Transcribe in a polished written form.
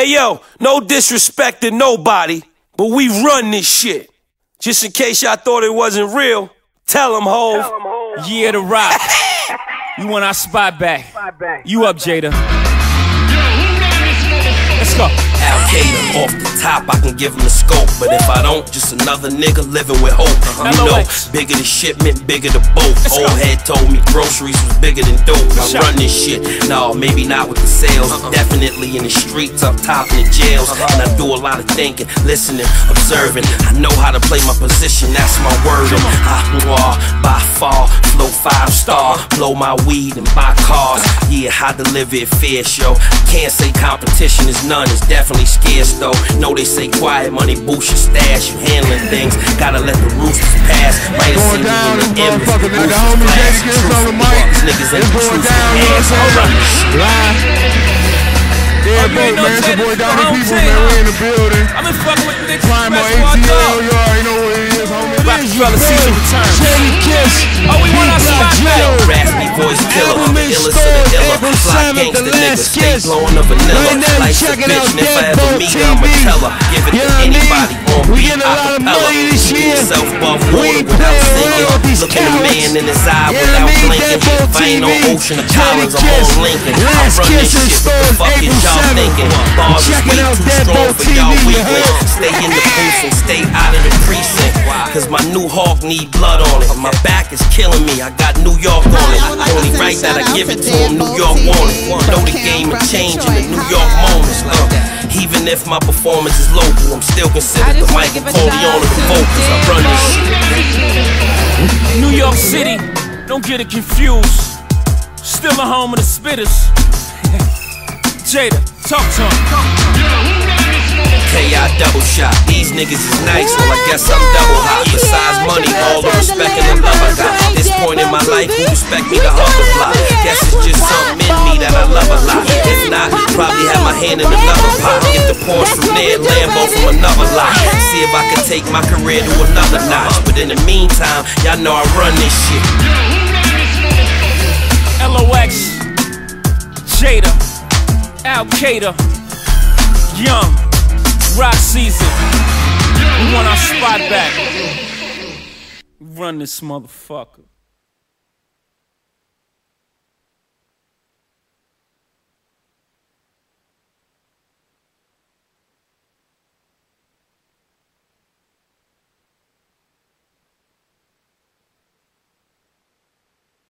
Hey yo, no disrespect to nobody, but we run this shit. Just in case y'all thought it wasn't real, tell them, Hov. Yeah, the rock. You want our spot back. You up, Jada. Let's go. Al-Qaeda, off the top, I can give him the scope. But if I don't, just another nigga living with hope. You know, bigger the shipment, bigger the boat. Old head told me groceries was bigger than dope. I run this shit, no, maybe not with the sales. Definitely in the streets, up top in the jails. And I do a lot of thinking, listening, observing. I know how to play my position, that's my word. By far, flow 5-star. Blow my weed and buy cars. Yeah, I deliver it fierce, yo. Can't say competition is none, it's definitely scarce though. Know they say quiet money boosts your stash. You handling things, gotta let the roosters pass. Might have seen you in the image. The homie Jadakiss on the mic. These niggas ain't the truth. Deadbolt, man, it's your boy Donnie People, man, we in the building. I'm in fucking with the Primal ATL, you already know what it is, homie. Rock Brother season return. Jadakiss. Oh, we want our spot back. Raspy voice killer, the illest of the illa. Fly gangsta niggas, stay blowing the vanilla. Life's a bitch, and if I ever meet her, I'ma tell her. Give it to anybody on beat, acapella. Self above water without singing. Look at the man in his eye without blinking. If I ain't no Ocean of Collins, I'm on Lincoln. I run this shit, what the fuck is y'all thinking? Bars is way too strong for y'all weakling. Stay in the booth and stay out of the precinct. Cause my new hawk need blood on it. My back is killing me, I got New York on it. Only right that I give it to him, New York want it. Know the game will change in the New York moments. Even if my performance is local, I'm still considered the Michael Corleone of the vocals. I run this shit. New York City, don't get it confused. Still the home of the spitters. Jada, talk to him. K.I. double shot. These niggas is nice, so I guess I'm double hot. Besides money, all the respect and the love I got. At this point in my life, who respect me to hug the block? Guess it's just something in me that I love a lot. If not, probably have my hand in another pot. Get the Porsche from there, Lambo from another lot. See if I can take my career to another notch. But in the meantime, y'all know I run this shit. LOX, Jada, Al-Qaeda, Young, Rock season. We want our spot back. We run this motherfucker.